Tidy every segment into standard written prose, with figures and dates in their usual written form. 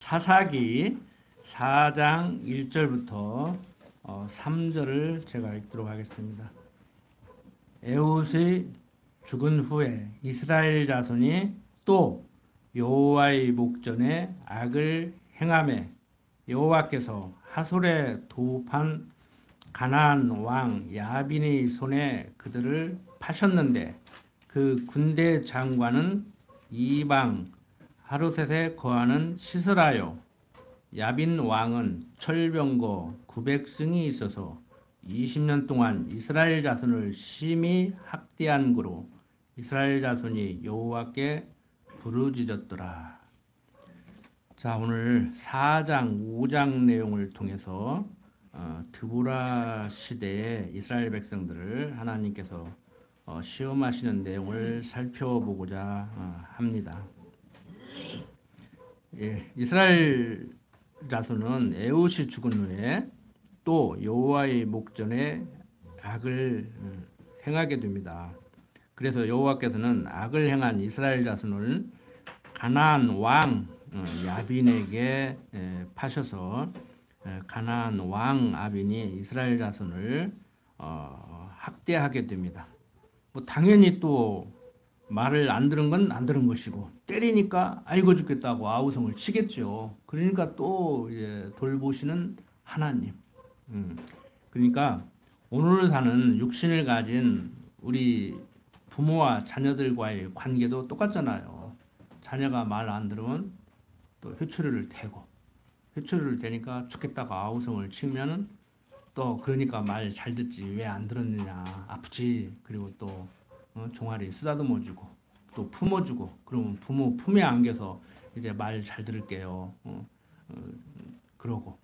사사기 4장 1절부터 3절을 제가 읽도록 하겠습니다. 에훗이 죽은 후에 이스라엘 자손이 또 여호와의 목전에 악을 행하매 여호와께서 하솔에 도읍한 가나안 왕 야빈의 손에 그들을 파셨는데 그 군대 장관은 이방 하루셋에 거하는 시스라요. 야빈 왕은 철병거 900승이 있어서 20년 동안 이스라엘 자손을 심히 학대한 고로 이스라엘 자손이 여호와께 부르짖었더라. 자, 오늘 4장 5장 내용을 통해서 드보라 시대의 이스라엘 백성들을 하나님께서 시험하시는 내용을 살펴보고자 합니다. 예, 이스라엘 자손은 에훗이 죽은 후에 또 여호와의 목전에 악을 행하게 됩니다. 그래서 여호와께서는 악을 행한 이스라엘 자손을 가나안 왕 야빈에게 파셔서 가나안 왕 야빈이 이스라엘 자손을 학대하게 됩니다. 뭐 당연히 또 말을 안 들은 건 안 들은 것이고 때리니까 아이고 죽겠다고 아우성을 치겠죠. 그러니까 또 돌보시는 하나님. 그러니까 오늘 사는 육신을 가진 우리 부모와 자녀들과의 관계도 똑같잖아요. 자녀가 말 안 들으면 또 회초리를 대고 회초리를 대니까 죽겠다고 아우성을 치면은 또 그러니까 말 잘 듣지 왜 안 들었느냐 아프지. 그리고 또 종아리 쓰다듬어주고 또 품어주고 그러면 부모 품에 안겨서 이제 말 잘 들을게요. 그러고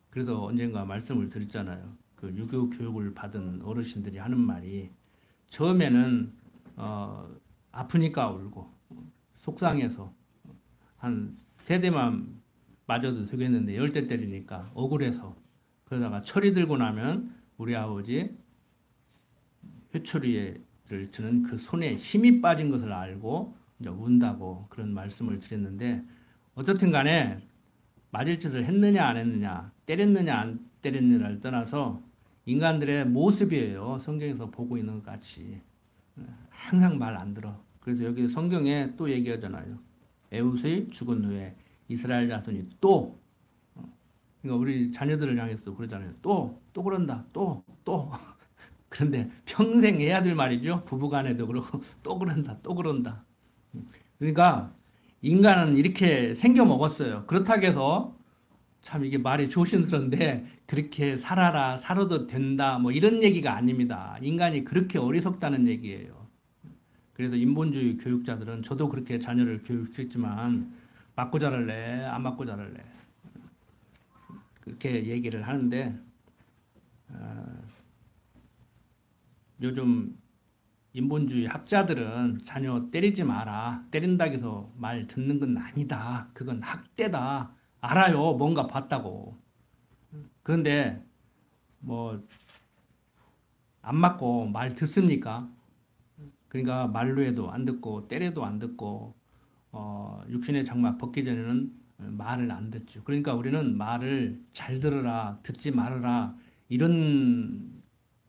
그래서 언젠가 말씀을 드렸잖아요. 그 유교 교육을 받은 어르신들이 하는 말이 처음에는 아프니까 울고 속상해서 한 3대만 맞아도 되겠는데 10대 때리니까 억울해서 그러다가 철이 들고 나면 우리 아버지 회초리를 드는 그 손에 힘이 빠진 것을 알고 이제 운다고 그런 말씀을 드렸는데 어떻든 간에 맞을 짓을 했느냐 안 했느냐 때렸느냐 안 때렸느냐를 떠나서 인간들의 모습이에요. 성경에서 보고 있는 것 같이 항상 말 안 들어. 그래서 여기 성경에 또 얘기하잖아요. 에훗이 죽은 후에 이스라엘 자손이 또 그러니까 우리 자녀들을 향해서 그러잖아요. 또 그런다. 또 그런데 평생 해야 될 말이죠. 부부간에도 그렇고 또 그런다. 그러니까 인간은 이렇게 생겨 먹었어요. 그렇다고 해서 참 이게 말이 조심스러운데 그렇게 살아도 된다 뭐 이런 얘기가 아닙니다. 인간이 그렇게 어리석다는 얘기예요. 그래서 인본주의 교육자들은 저도 그렇게 자녀를 교육했지만 맞고 자랄래 안 맞고 자랄래 그렇게 얘기를 하는데 요즘 인본주의 학자들은 자녀 때리지 마라. 때린다고 해서 말 듣는 건 아니다. 그건 학대다. 알아요. 뭔가 봤다고. 그런데 뭐 안 맞고 말 듣습니까? 그러니까 말로 해도 안 듣고 때려도 안 듣고 육신의 장막 벗기 전에는 말을 안 듣죠. 그러니까 우리는 말을 잘 들으라 듣지 말아라 이런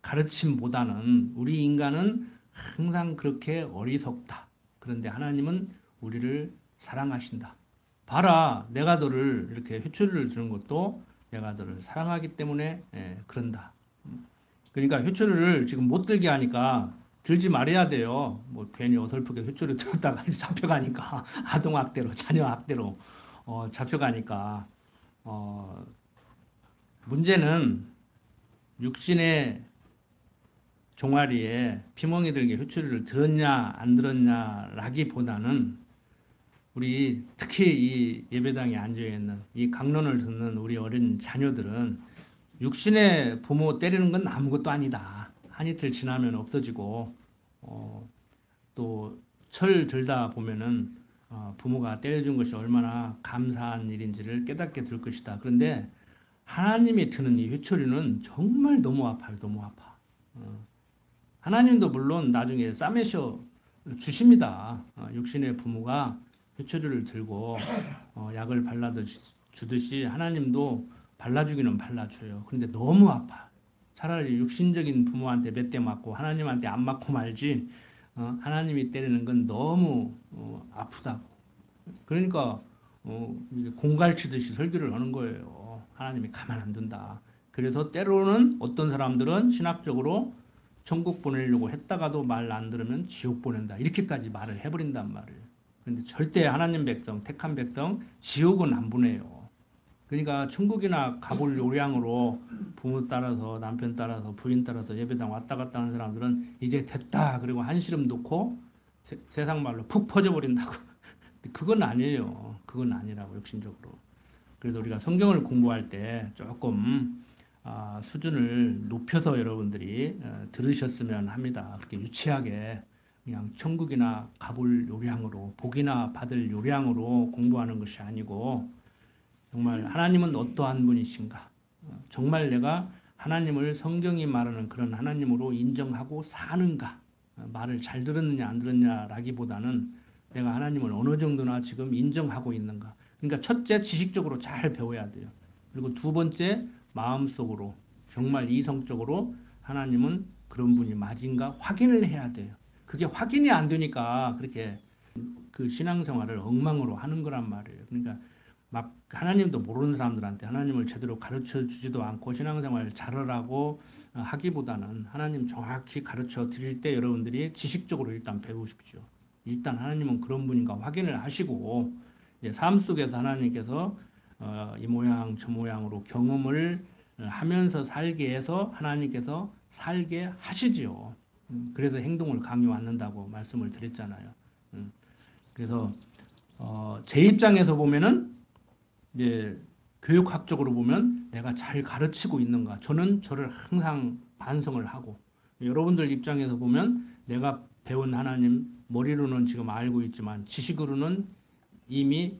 가르침보다는 우리 인간은 항상 그렇게 어리석다. 그런데 하나님은 우리를 사랑하신다. 봐라, 내가 너를 이렇게 회초리를 드는 것도 내가 너를 사랑하기 때문에 그런다. 그러니까 회초리를 지금 못 들게 하니까 들지 말아야 돼요. 뭐 괜히 어설프게 회초리 들었다가 잡혀가니까 아동학대로 자녀학대로 잡혀가니까 문제는 육신의 종아리에 피멍이 들게 회초리를 들었냐 안 들었냐라기보다는 우리 특히 이 예배당에 앉아있는 이 강론을 듣는 우리 어린 자녀들은 육신의 부모 때리는 건 아무것도 아니다. 한 이틀 지나면 없어지고 또 철 들다 보면은 부모가 때려준 것이 얼마나 감사한 일인지를 깨닫게 될 것이다. 그런데 하나님이 드는 이 회초리는 정말 너무 아파요. 너무 아파. 하나님도 물론 나중에 싸매셔 주십니다. 육신의 부모가 회초리를 들고 약을 발라주듯이 하나님도 발라주기는 발라줘요. 근데 너무 아파. 차라리 육신적인 부모한테 몇 대 맞고 하나님한테 안 맞고 말지 하나님이 때리는 건 너무 아프다고. 그러니까 이게 공갈치듯이 설교를 하는 거예요. 하나님이 가만 안 둔다. 그래서 때로는 어떤 사람들은 신학적으로 천국 보내려고 했다가도 말 안 들으면 지옥 보낸다. 이렇게까지 말을 해버린단 말이에요. 근데 절대 하나님 백성, 택한 백성, 지옥은 안 보내요. 그러니까 천국이나 가볼 요량으로 부모 따라서, 남편 따라서, 부인 따라서 예배당 왔다 갔다 하는 사람들은 이제 됐다. 그리고 한시름 놓고 세상 말로 푹 퍼져버린다고. 그건 아니에요. 그건 아니라고, 욕심적으로. 그래서 우리가 성경을 공부할 때 조금 수준을 높여서 여러분들이 들으셨으면 합니다. 그렇게 유치하게 그냥 천국이나 가볼 요량으로, 복이나 받을 요량으로 공부하는 것이 아니고, 정말 하나님은 어떠한 분이신가? 정말 내가 하나님을 성경이 말하는 그런 하나님으로 인정하고 사는가? 말을 잘 들었느냐 안 들었냐라기보다는 내가 하나님을 어느 정도나 지금 인정하고 있는가? 그러니까 첫째, 지식적으로 잘 배워야 돼요. 그리고 두 번째, 마음속으로 정말 이성적으로 하나님은 그런 분이 맞은가 확인을 해야 돼요. 그게 확인이 안 되니까 그렇게 그 신앙생활을 엉망으로 하는 거란 말이에요. 그러니까 막 하나님도 모르는 사람들한테 하나님을 제대로 가르쳐 주지도 않고 신앙생활 잘하라고 하기보다는 하나님 정확히 가르쳐 드릴 때 여러분들이 지식적으로 일단 배우십시오. 일단 하나님은 그런 분인가 확인을 하시고 이제 삶 속에서 하나님께서 이 모양 저 모양으로 경험을 하면서 살게 해서 하나님께서 살게 하시지요. 그래서 행동을 강요 않는다고 말씀을 드렸잖아요. 그래서 제 입장에서 보면은 이제 교육학적으로 보면 내가 잘 가르치고 있는가? 저는 저를 항상 반성을 하고 여러분들 입장에서 보면 내가 배운 하나님 머리로는 지금 알고 있지만 지식으로는 이미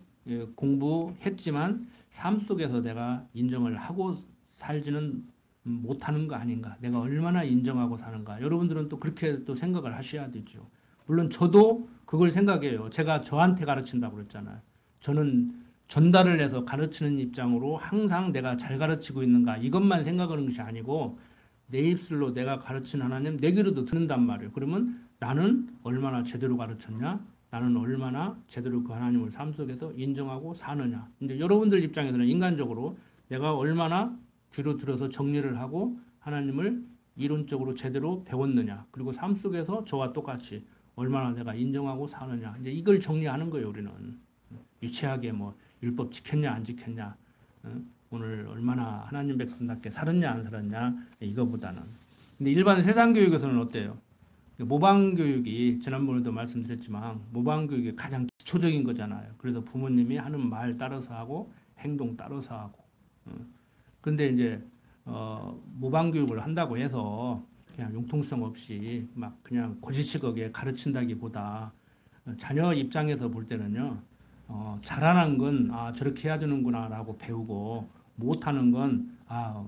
공부했지만 삶 속에서 내가 인정을 하고 살지는 못하는 거 아닌가? 내가 얼마나 인정하고 사는가? 여러분들은 또 그렇게 또 생각을 하셔야 되죠. 물론 저도 그걸 생각해요. 제가 저한테 가르친다고 그랬잖아요. 저는 전달을 해서 가르치는 입장으로 항상 내가 잘 가르치고 있는가 이것만 생각하는 것이 아니고 내 입술로 내가 가르친 하나님 내 귀로도 듣는단 말이에요. 그러면 나는 얼마나 제대로 가르쳤냐? 나는 얼마나 제대로 그 하나님을 삶 속에서 인정하고 사느냐? 근데 여러분들 입장에서는 인간적으로 내가 얼마나 귀로 들어서 정리를 하고 하나님을 이론적으로 제대로 배웠느냐? 그리고 삶 속에서 저와 똑같이 얼마나 내가 인정하고 사느냐? 이제 이걸 정리하는 거예요, 우리는. 유치하게 뭐 율법 지켰냐 안 지켰냐, 오늘 얼마나 하나님 백성답게 살았냐 안 살았냐 이거보다는. 근데 일반 세상 교육에서는 어때요? 모방 교육이 지난번에도 말씀드렸지만 모방 교육이 가장 기초적인 거잖아요. 그래서 부모님이 하는 말 따라서 하고 행동 따라서 하고. 근데 이제 모방 교육을 한다고 해서 그냥 융통성 없이 막 그냥 고지식하게 가르친다기보다 자녀 입장에서 볼 때는요. 잘하는 건 저렇게 해야 되는구나라고 배우고 못하는 건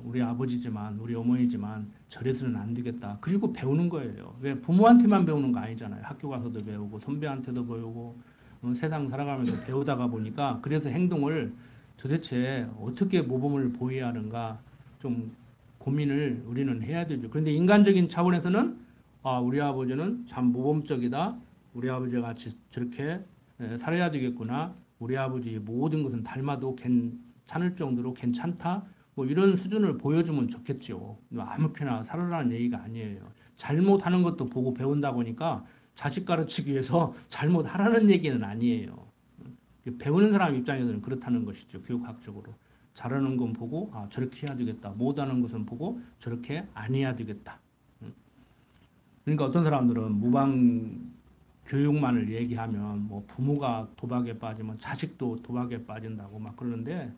우리 아버지지만 우리 어머니지만 저래서는 안 되겠다. 그리고 배우는 거예요. 왜 부모한테만 배우는 거 아니잖아요. 학교 가서도 배우고 선배한테도 배우고 세상 살아가면서 배우다가 보니까 그래서 행동을 도대체 어떻게 모범을 보여야 하는가 좀 고민을 우리는 해야 되죠. 그런데 인간적인 차원에서는 우리 아버지는 참 모범적이다. 우리 아버지가 같이 저렇게 살아야 되겠구나. 우리 아버지 모든 것은 닮아도 괜찮을 정도로 괜찮다. 뭐 이런 수준을 보여주면 좋겠죠. 아무렇게나 살아라는 얘기가 아니에요. 잘못하는 것도 보고 배운다 보니까 자식 가르치기 위해서 잘못하라는 얘기는 아니에요. 배우는 사람 입장에서는 그렇다는 것이죠. 교육학적으로. 잘하는 건 보고 저렇게 해야 되겠다. 못하는 것은 보고 저렇게 안 해야 되겠다. 그러니까 어떤 사람들은 무방 교육만을 얘기하면 뭐 부모가 도박에 빠지면 자식도 도박에 빠진다고 막 그러는데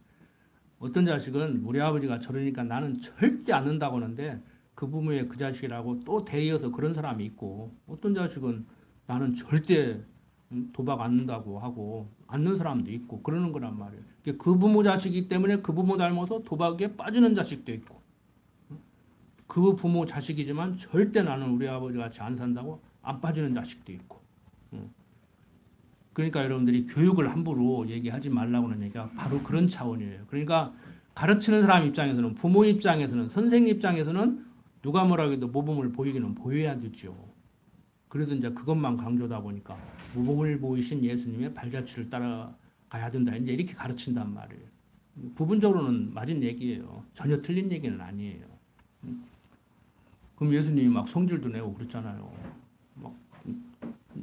어떤 자식은 우리 아버지가 저러니까 나는 절대 안 는다고 하는데 그 부모의 그 자식이라고 또 대이어서 그런 사람이 있고 어떤 자식은 나는 절대 도박 안 는다고 하고 안 는 사람도 있고 그러는 거란 말이에요. 그 부모 자식이기 때문에 그 부모 닮아서 도박에 빠지는 자식도 있고 그 부모 자식이지만 절대 나는 우리 아버지 같이 안 산다고 안 빠지는 자식도 있고 그러니까 여러분들이 교육을 함부로 얘기하지 말라고 하는 얘기가 바로 그런 차원이에요. 그러니까 가르치는 사람 입장에서는, 부모 입장에서는, 선생님 입장에서는 누가 뭐라 해도 모범을 보이기는 보여야 되죠. 그래서 이제 그것만 강조하다 보니까 모범을 보이신 예수님의 발자취를 따라가야 된다. 이제 이렇게 가르친단 말이에요. 부분적으로는 맞은 얘기예요. 전혀 틀린 얘기는 아니에요. 그럼 예수님이 막 성질도 내고 그랬잖아요. 막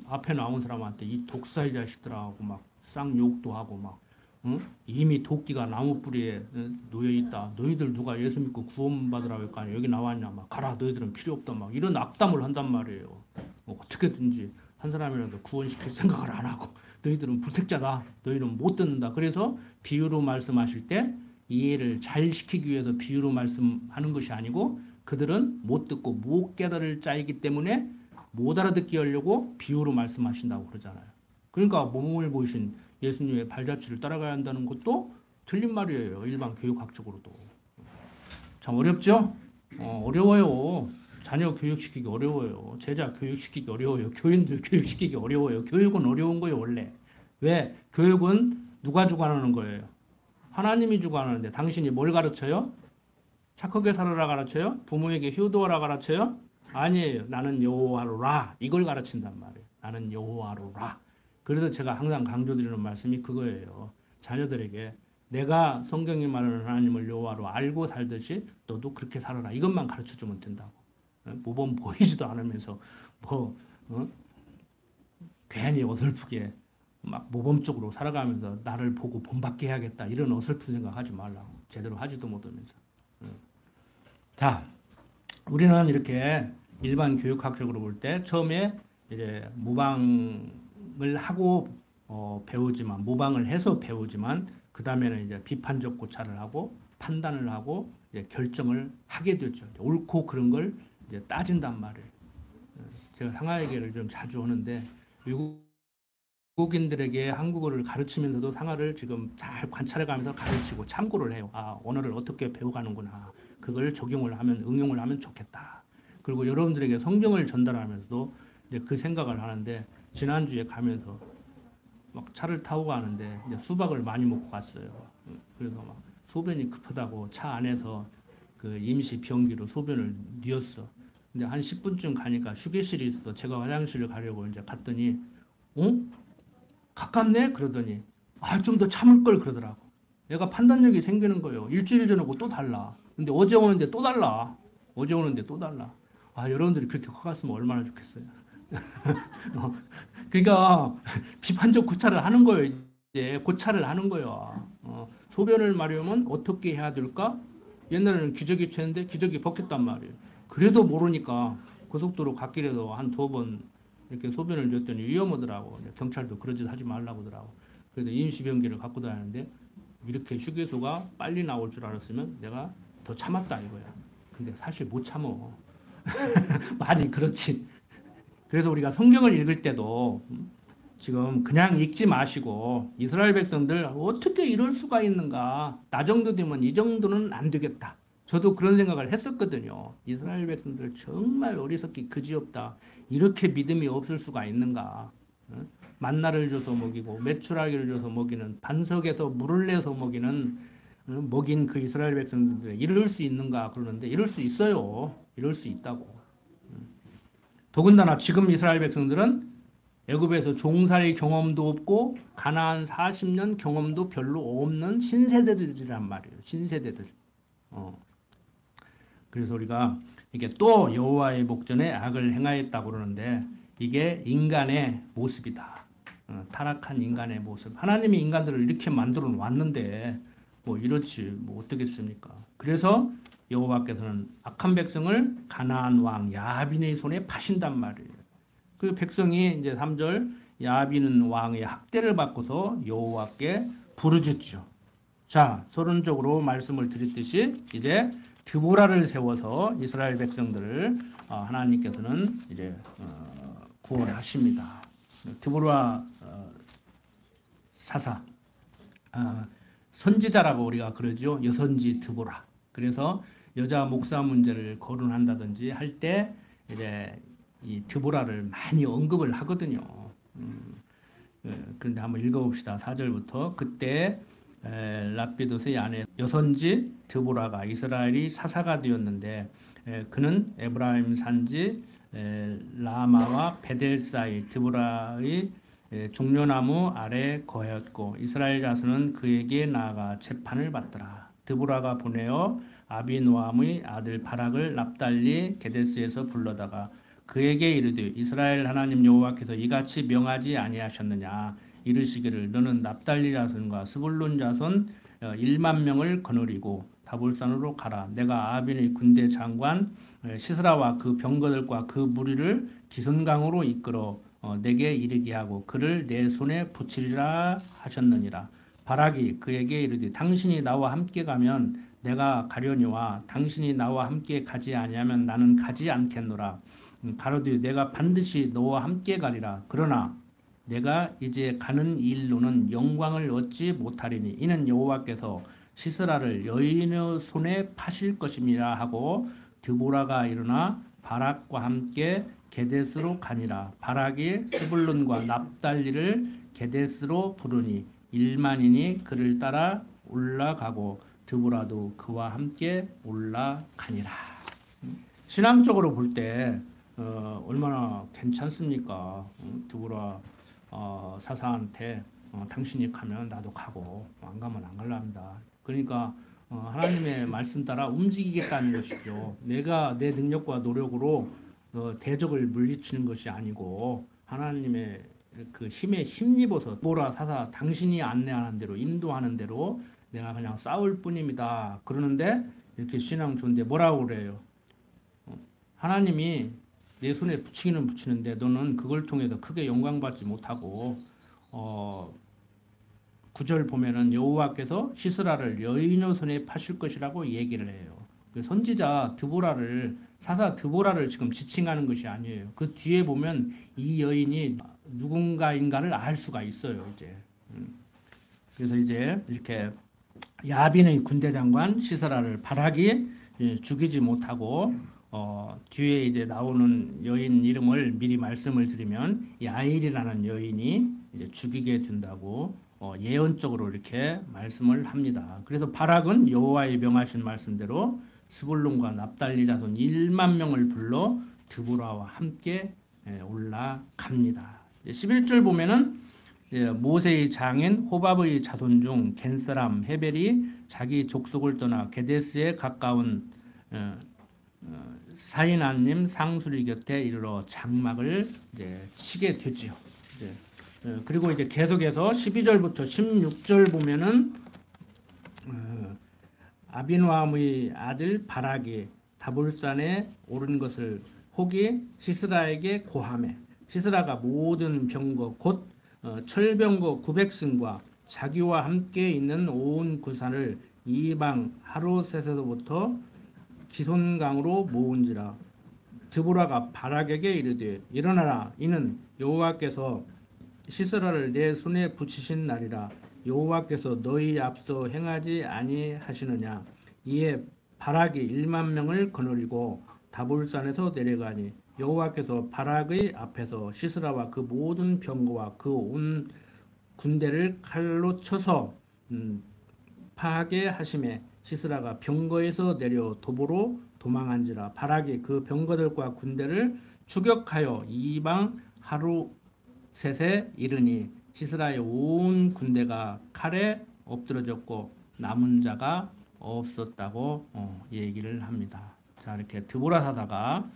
앞에 나온 사람한테 이 독사의 자식들하고 막 쌍욕도 하고 막 응? 이미 도끼가 나무 뿌리에 놓여 있다. 너희들 누가 예수 믿고 구원받으라고 할거 아니야. 여기 나왔냐. 막 가라. 너희들은 필요 없다. 막 이런 악담을 한단 말이에요. 어떻게든지 한 사람이라도 구원시킬 생각을 안 하고 너희들은 불택자다. 너희는 못 듣는다. 그래서 비유로 말씀하실 때 이해를 잘 시키기 위해서 비유로 말씀하는 것이 아니고 그들은 못 듣고 못 깨달을 자이기 때문에 못 알아듣게 하려고 비유로 말씀하신다고 그러잖아요. 그러니까 모범을 보이신 예수님의 발자취를 따라가야 한다는 것도 틀린 말이에요. 일반 교육학적으로도. 참 어렵죠? 어려워요. 자녀 교육시키기 어려워요. 제자 교육시키기 어려워요. 교인들 교육시키기 어려워요. 교육은 어려운 거예요, 원래. 왜? 교육은 누가 주관하는 거예요? 하나님이 주관하는데 당신이 뭘 가르쳐요? 착하게 살아라 가르쳐요? 부모에게 효도하라 가르쳐요? 아니에요. 나는 여호와로라. 이걸 가르친단 말이에요. 나는 여호와로라. 그래서 제가 항상 강조드리는 말씀이 그거예요. 자녀들에게 내가 성경이 말하는 하나님을 여호와로 알고 살듯이 너도 그렇게 살아라. 이것만 가르쳐주면 된다고. 모범 보이지도 않으면서 뭐 괜히 어설프게 막 모범적으로 살아가면서 나를 보고 본받게 해야겠다. 이런 어설픈 생각하지 말라고. 제대로 하지도 못하면서. 자, 우리는 이렇게 일반 교육학적으로 볼 때 처음에 이제 모방을 하고 배우지만 모방을 해서 배우지만 그 다음에는 이제 비판적 고찰을 하고 판단을 하고 이제 결정을 하게 되죠. 옳고 그런 걸 이제 따진단 말이에요. 제가 상하 얘기를 좀 자주 하는데 외국인들에게 한국어를 가르치면서도 상하를 지금 잘 관찰해가면서 가르치고 참고를 해요. 아, 언어를 어떻게 배워가는구나. 그걸 적용을 하면 응용을 하면 좋겠다. 그리고 여러분들에게 성경을 전달하면서도 이제 그 생각을 하는데 지난주에 가면서 막 차를 타고 가는데 이제 수박을 많이 먹고 갔어요. 그래서 막 소변이 급하다고 차 안에서 그 임시 변기로 소변을 뉘었어. 근데 한 10분쯤 가니까 휴게실이 있어. 제가 화장실을 가려고 이제 갔더니 가깝네? 그러더니 좀 더 참을 걸 그러더라고. 얘가 판단력이 생기는 거예요. 일주일 전하고 또 달라. 근데 어제 오는데 또 달라. 어제 오는데 또 달라. 여러분들이 그렇게 커갔으면 얼마나 좋겠어요. 그러니까 비판적 고찰을 하는 거예요. 이제 고찰을 하는 거예요. 소변을 마려면 어떻게 해야 될까? 옛날에는 기저귀 쳤는데 기저귀 벗겼단 말이에요. 그래도 모르니까 고속도로 갓길에서 한 2번 이렇게 소변을 줬더니 위험하더라고. 경찰도 그런 짓 하지 말라고 하더라고. 그래서 임시변기를 갖고 다니는데 이렇게 휴게소가 빨리 나올 줄 알았으면 내가 더 참았다 이거야. 근데 사실 못 참어. 말이 그렇지. 그래서 우리가 성경을 읽을 때도 지금 그냥 읽지 마시고 이스라엘 백성들 어떻게 이럴 수가 있는가. 나 정도 되면 이 정도는 안 되겠다. 저도 그런 생각을 했었거든요. 이스라엘 백성들 정말 어리석기 그지없다. 이렇게 믿음이 없을 수가 있는가. 만나를 줘서 먹이고 메추라기를 줘서 먹이는 반석에서 물을 내서 먹인 그 이스라엘 백성들 이럴 수 있는가 그러는데 이럴 수 있어요. 이럴 수 있다고. 더군다나 지금 이스라엘 백성들은 애굽에서 종살이 경험도 없고 가나안 40년 경험도 별로 없는 신세대들이란 말이에요. 신세대들. 그래서 우리가 이게 또 여호와의 목전에 악을 행하였다고 그러는데 이게 인간의 모습이다. 타락한 인간의 모습. 하나님이 인간들을 이렇게 만들어 놨는데 뭐 이렇지 뭐 어떻겠습니까? 그래서 여호와께서는 악한 백성을 가나안 왕 야빈의 손에 파신단 말이에요. 그 백성이 이제 3절 야빈은 왕의 학대를 받고서 여호와께 부르짖죠. 자, 서론적으로 말씀을 드렸듯이 이제 드보라를 세워서 이스라엘 백성들을 하나님께서는 이제 구원하십니다. 드보라 사사 선지자라고 우리가 그러죠. 여선지 드보라. 그래서 여자 목사 문제를 거론한다든지 할 때 이제 이 드보라를 많이 언급을 하거든요. 그런데 한번 읽어봅시다. 4절부터. 그때 라피도스의 아내 여선지 드보라가 이스라엘이 사사가 되었는데 그는 에브라임 산지 라마와 베델 사이 드보라의 종려나무 아래 거하였고 이스라엘 자손은 그에게 나아가 재판을 받더라. 드보라가 보내어 아비노함의 아들 바락을 납달리 게데스에서 불러다가 그에게 이르되 이스라엘 하나님 여호와께서 이같이 명하지 아니하셨느냐 이르시기를 너는 납달리 자손과 스불론 자손 1만 명을 거느리고 다볼산으로 가라. 내가 아빈의 군대 장관 시스라와 그 병거들과 그 무리를 기선강으로 이끌어 내게 이르게 하고 그를 내 손에 붙이리라 하셨느니라. 바락이 그에게 이르되 당신이 나와 함께 가면 내가 가려니와 당신이 나와 함께 가지 아니하면 나는 가지 않겠노라. 가로되 내가 반드시 너와 함께 가리라. 그러나 내가 이제 가는 일로는 영광을 얻지 못하리니 이는 여호와께서 시스라를 여인의 손에 파실 것임이라 하고 드보라가 일어나 바락과 함께 게데스로 가니라. 바락이 스불론과 납달리를 게데스로 부르니 1만인이 그를 따라 올라가고 드보라도 그와 함께 올라가니라. 신앙적으로 볼 때 얼마나 괜찮습니까? 드보라 사사한테 당신이 가면 나도 가고 안 가면 안 갈랍니다. 그러니까 하나님의 말씀 따라 움직이겠다는 것이죠. 내가 내 능력과 노력으로 대적을 물리치는 것이 아니고 하나님의 그 힘에 힘입어서 드보라 사사 당신이 안내하는 대로 인도하는 대로 내가 그냥 싸울 뿐입니다. 그러는데 이렇게 신앙 좋은데 뭐라고 그래요? 하나님이 내 손에 붙이기는 붙이는데 너는 그걸 통해서 크게 영광 받지 못하고 9절 보면은 여호와께서 시스라를 여인의 손에 파실 것이라고 얘기를 해요. 그 선지자 드보라를 사사 드보라를 지금 지칭하는 것이 아니에요. 그 뒤에 보면 이 여인이 누군가인가를 알 수가 있어요. 이제 그래서 이제 이렇게 야빈의 군대 장관 시스라를 바락이 죽이지 못하고 뒤에 이제 나오는 여인 이름을 미리 말씀을 드리면 야일이라는 여인이 이제 죽이게 된다고 예언적으로 이렇게 말씀을 합니다. 그래서 바락은 여호와의 명하신 말씀대로 스불론과 납달리 자손 1만 명을 불러 드보라와 함께 올라갑니다. 11절 보면은 모세의 장인 호밥의 자손 중 겐사람 헤벨이 자기 족속을 떠나 게데스에 가까운 사인아님 상수리 곁에 이르러 장막을 이제 치게 되지요. 그리고 이제 계속해서 12절부터 16절 보면은 아비노함의 아들 바락이 다볼산에 오른 것을 혹이 시스라에게 고하매 시스라가 모든 병거 곧 철병거 900승과 자기와 함께 있는 온 군사를 이방 하루셋에서부터 기손강으로 모은지라. 드보라가 바락에게 이르되 일어나라 이는 여호와께서 시스라를 내 손에 붙이신 날이라. 여호와께서 너희 앞서 행하지 아니하시느냐. 이에 바락이 1만 명을 거느리고 다볼산에서 내려가니 여호와께서 바락의 앞에서 시스라와 그 모든 병거와 그 온 군대를 칼로 쳐서 파하게 하심에 시스라가 병거에서 내려 도보로 도망한지라. 바락이 그 병거들과 군대를 추격하여 이방 하루셋에 이르니 시스라의 온 군대가 칼에 엎드러졌고 남은 자가 없었다고 얘기를 합니다. 자, 이렇게 드보라 사사가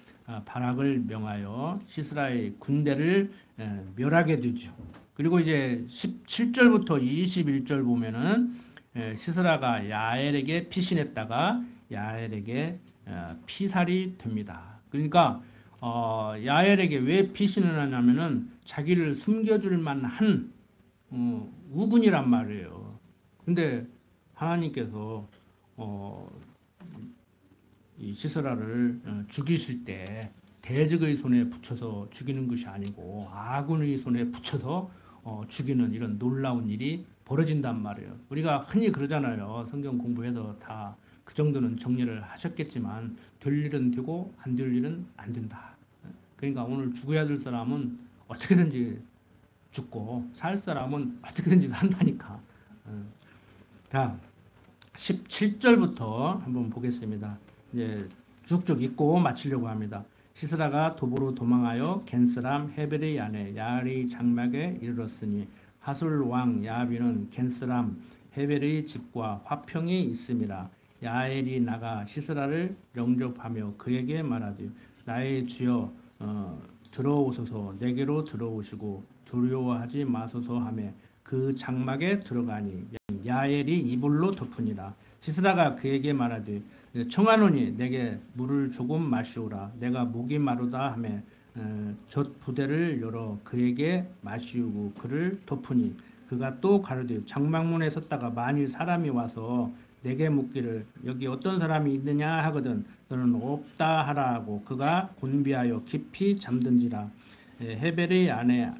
바락을 명하여 시스라의 군대를 멸하게 되죠. 그리고 이제 17절부터 21절 보면은 시스라가 야엘에게 피신했다가 야엘에게 피살이 됩니다. 그러니까 야엘에게 왜 피신을 하냐면은 자기를 숨겨줄 만한 우군이란 말이에요. 근데 하나님께서 이 시스라를 죽이실 때 대적의 손에 붙여서 죽이는 것이 아니고 아군의 손에 붙여서 죽이는 이런 놀라운 일이 벌어진단 말이에요. 우리가 흔히 그러잖아요. 성경 공부해서 다 그 정도는 정리를 하셨겠지만 될 일은 되고 안 될 일은 안 된다. 그러니까 오늘 죽어야 될 사람은 어떻게든지 죽고 살 사람은 어떻게든지 산다니까. 자, 17절부터 한번 보겠습니다. 이제 쭉쭉 읽고 마치려고 합니다. 시스라가 도보로 도망하여 겐스람 헤벨의 아내 야알의 장막에 이르렀으니 하술 왕 야비는 겐스람 헤벨의 집과 화평이 있음이라. 야엘이 나가 시스라를 영접하며 그에게 말하되 나의 주여 들어오소서. 내게로 들어오시고 두려워하지 마소서 하며 그 장막에 들어가니 야엘이 이불로 덮으니라. 시스라가 그에게 말하되 청하노니 내게 물을 조금 마시오라. 내가 목이 마르다 하며 젖 부대를 열어 그에게 마시우고 그를 덮으니 그가 또 가로되 장막문에 섰다가 만일 사람이 와서 내게 묻기를 여기 어떤 사람이 있느냐 하거든 너는 없다 하라고. 그가 곤비하여 깊이 잠든지라. 헤벨의 아내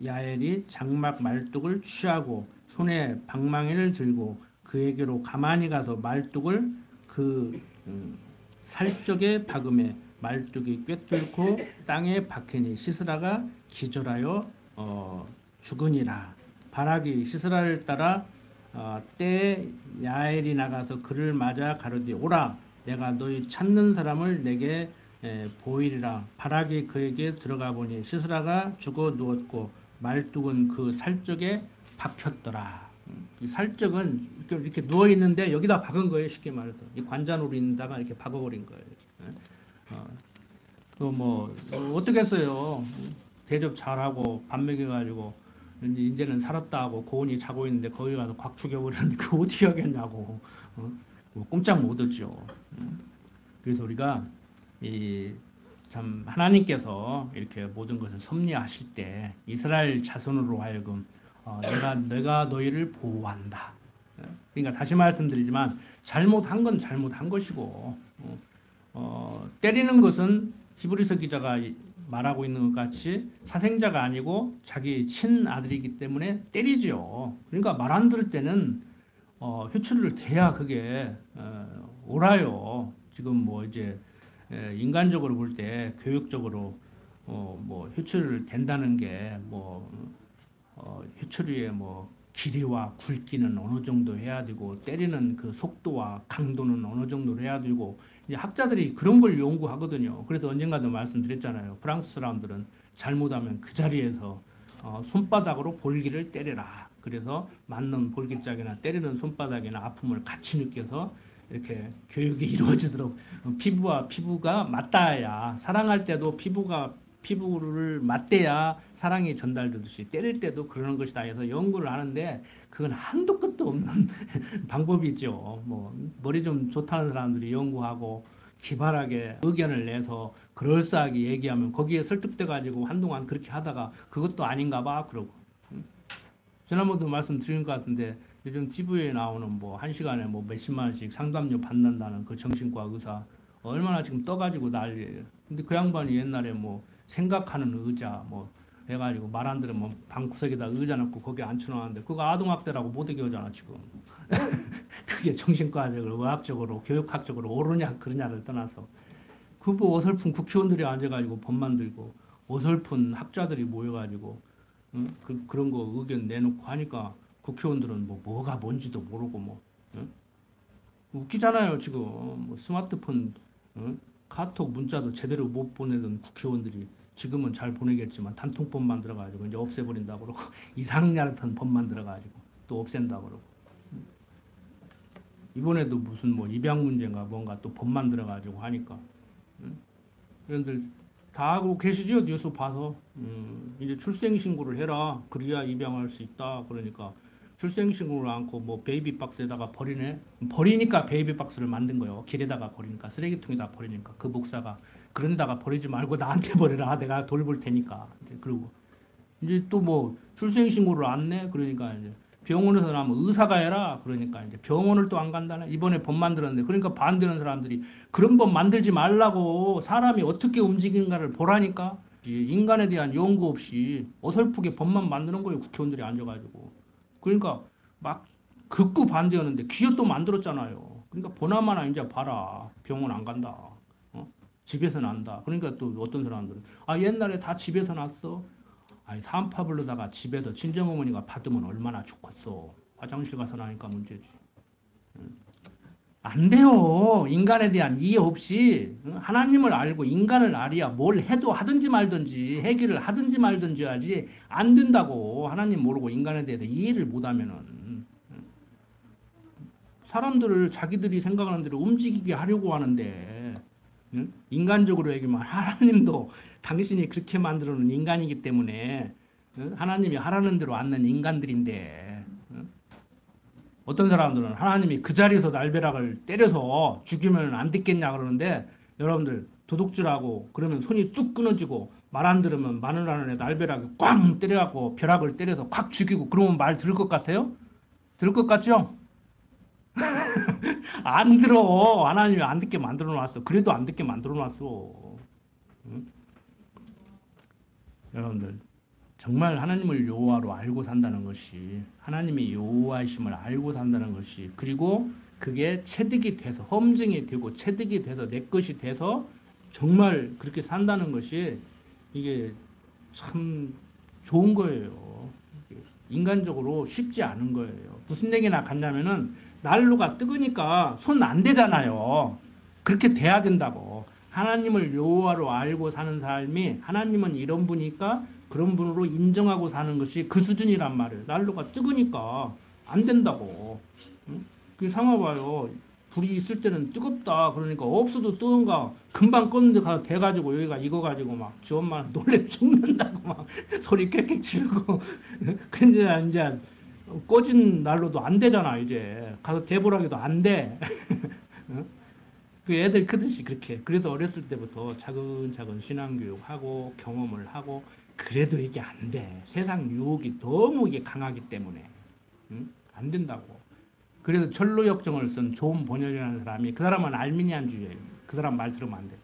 야엘이 장막 말뚝을 취하고 손에 방망이를 들고 그에게로 가만히 가서 말뚝을 그 살적에 박음에 말뚝이 꿰뚫고 땅에 박히니 시스라가 기절하여 죽으니라. 바락이 시스라를 따라 때에 야엘이 나가서 그를 맞아 가로되 오라 내가 너희 찾는 사람을 내게 보이리라. 바락이 그에게 들어가 보니 시스라가 죽어 누웠고 말뚝은 그 살적에 박혔더라. 이 살적은 이렇게 누워 있는데 여기다 박은 거예요. 쉽게 말해서 이 관자놀이에다가 이렇게 박아버린 거예요. 뭐 어떻게 했어요? 대접 잘하고 밥 먹여가지고 이제는 살았다 하고 고은이 자고 있는데 거기 가서 곽 죽여버렸는데 그 어떻게 하겠냐고. 뭐 꼼짝 못 했죠. 그래서 우리가 참 하나님께서 이렇게 모든 것을 섭리하실 때 이스라엘 자손으로 하여금 내가 너희를 보호한다. 그러니까 다시 말씀드리지만 잘못한 건 잘못한 것이고 때리는 것은 히브리서 기자가 말하고 있는 것 같이 사생자가 아니고 자기 친아들이기 때문에 때리죠. 그러니까 말 안 들을 때는 효출을 대야 그게 옳아요. 지금 뭐 이제 인간적으로 볼 때 교육적으로 뭐 효출을 된다는 게 뭐 효출의 뭐 길이와 굵기는 어느 정도 해야 되고 때리는 그 속도와 강도는 어느 정도 해야 되고 이제 학자들이 그런 걸 연구하거든요. 그래서 언젠가도 말씀드렸잖아요. 프랑스 사람들은 잘못하면 그 자리에서 손바닥으로 볼기를 때려라. 그래서 맞는 볼기짝이나 때리는 손바닥이나 아픔을 같이 느껴서 이렇게 교육이 이루어지도록 피부와 피부가 맞닿아야 사랑할 때도 피부를 맞대야 사랑이 전달되듯이 때릴 때도 그러는 것이다 해서 연구를 하는데 그건 한도 끝도 없는 방법이죠. 뭐 머리 좀 좋다는 사람들이 연구하고 기발하게 의견을 내서 그럴싸하게 얘기하면 거기에 설득돼 가지고 한동안 그렇게 하다가 그것도 아닌가 봐 그러고. 지난번도 말씀드린 것 같은데 요즘 TV에 나오는 뭐 한 시간에 뭐 몇십만 원씩 상담료 받는다는 그 정신과 의사 얼마나 지금 떠가지고 난리예요. 근데 그 양반이 옛날에 뭐 생각하는 의자 뭐 해가지고 말 안 들으면 방구석에다 의자 놓고 거기 앉혀놨는데 그거 아동학대라고 못 얘기하잖아 지금. 그게 정신과적으로 의학적으로 교육학적으로 옳으냐 그러냐를 떠나서 그 뭐 어설픈 국회의원들이 앉아가지고 법 만들고 어설픈 학자들이 모여가지고 그런 거 의견 내놓고 하니까 국회의원들은 뭐가 뭔지도 모르고 뭐 웃기잖아요 지금. 뭐 스마트폰 카톡 문자도 제대로 못 보내던 국회의원들이 지금은 잘 보내겠지만 단통법 만들어가지고 이제 없애버린다고 그러고 이상야릇한 법 만들어가지고 또 없앤다고 그러고 이번에도 무슨 뭐 입양 문제인가 뭔가 또 법 만들어가지고 하니까 여러분들 다 하고 계시죠? 뉴스 봐서 이제 출생신고를 해라 그래야 입양할 수 있다 그러니까 출생신고를 않고 뭐 베이비박스에다가 버리니까 베이비박스를 만든 거예요. 길에다가 버리니까 쓰레기통에다 버리니까 그 목사가 그런 데다가 버리지 말고 나한테 버려라 내가 돌볼 테니까. 그리고 이제 또 뭐 출생신고를 안 내 그러니까 이제 병원에서 나면 의사가 해라 그러니까 이제 병원을 또 안 간다네. 이번에 법 만들었는데 그러니까 반대하는 사람들이 그런 법 만들지 말라고 사람이 어떻게 움직이는가를 보라니까. 인간에 대한 연구 없이 어설프게 법만 만드는 거예요. 국회의원들이 앉아가지고. 그러니까 막 극구 반대하는데 기어 또 만들었잖아요. 그러니까 보나마나 이제 봐라. 병원 안 간다. 집에서 난다. 그러니까 또 어떤 사람들은 옛날에 다 집에서 났어. 아니 사은파 불러다가 집에서 친정어머니가 받으면 얼마나 좋겠어. 화장실 가서 나니까 문제지. 안 돼요. 인간에 대한 이해 없이 하나님을 알고 인간을 알아야 뭘 해도 하든지 말든지 해결을 하든지 말든지 하지 안 된다고. 하나님 모르고 인간에 대해서 이해를 못하면은 사람들을 자기들이 생각하는 대로 움직이게 하려고 하는데 인간적으로 얘기하면 하나님도 당신이 그렇게 만들어 놓은 인간이기 때문에 하나님이 하라는 대로 앉는 인간들인데 어떤 사람들은 하나님이 그 자리에서 날벼락을 때려서 죽이면 안 듣겠냐 그러는데 여러분들 도둑질하고 그러면 손이 뚝 끊어지고 말 안 들으면 마늘 안에 날벼락이 꽝 때려갖고 벼락을 때려서 콱 죽이고 그러면 말 들을 것 같아요? 들을 것 같죠? 안 들어. 하나님이 안 듣게 만들어 놨어. 그래도 안 듣게 만들어 놨어. 응? 여러분들 정말 하나님을 여호와로 알고 산다는 것이 하나님이 여호와이심을 알고 산다는 것이 그리고 그게 체득이 돼서 검증이 되고 체득이 돼서 내 것이 돼서 정말 그렇게 산다는 것이 이게 참 좋은 거예요. 인간적으로 쉽지 않은 거예요. 무슨 얘기나 갔냐면은 난로가 뜨거니까 손 안 대잖아요. 그렇게 돼야 된다고. 하나님을 여호와로 알고 사는 삶이 하나님은 이런 분이니까 그런 분으로 인정하고 사는 것이 그 수준이란 말이에요. 난로가 뜨거니까 안 된다고. 응? 그 상황 봐요. 불이 있을 때는 뜨겁다. 그러니까 없어도 뜨거운가. 금방 껐는데 가서 대가지고 여기가 익어가지고 막 지 엄마 놀래 죽는다고 막 소리 꽥꽥 지르고. 근데 이제 꺼진 난로도 안 되잖아. 이제 가서 대보라기도 안 돼. 그 애들 크듯이 그렇게. 그래서 어렸을 때부터 차근차근 신앙교육하고 경험을 하고 그래도 이게 안 돼. 세상 유혹이 너무 이게 강하기 때문에 안 된다고. 그래서 철로역정을 쓴 존 번역이라는 사람이 그 사람은 알미니안주의예요. 그 사람 말 들으면 안 돼.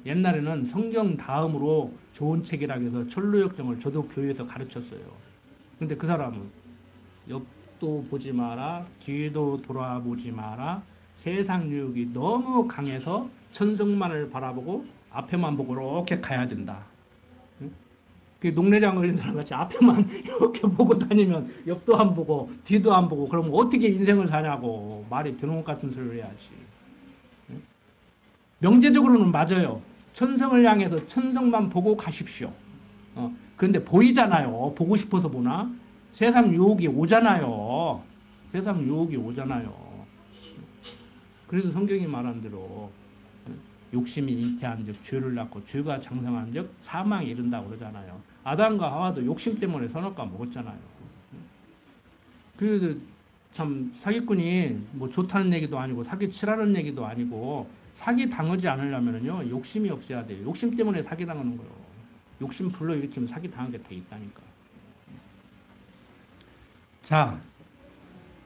옛날에는 성경 다음으로 좋은 책이라고 해서 철로역정을 저도 교회에서 가르쳤어요. 근데 그 사람은 옆도 보지 마라, 뒤도 돌아보지 마라. 세상 유혹이 너무 강해서 천성만을 바라보고 앞에만 보고 이렇게 가야 된다. 그 농내장 걸린 사람 같이 앞에만 이렇게 보고 다니면 옆도 안 보고 뒤도 안 보고 그러면 어떻게 인생을 사냐고. 말이 되는 것 같은 소리를 해야지. 명제적으로는 맞아요. 천성을 향해서 천성만 보고 가십시오. 그런데 보이잖아요. 보고 싶어서 보나? 세상 유혹이 오잖아요. 세상 유혹이 오잖아요. 그래서 성경이 말한 대로 욕심이 잉태한 즉 죄를 낳고 죄가 장성한 즉 사망에 이른다고 그러잖아요. 아담과 하와도 욕심 때문에 선악과 먹었잖아요. 그래서 참 사기꾼이 뭐 좋다는 얘기도 아니고 사기 치라는 얘기도 아니고 사기 당하지 않으려면요 욕심이 없어야 돼요. 욕심 때문에 사기 당하는 거예요. 욕심 불러일으키면 사기 당하게 돼 있다니까. 자,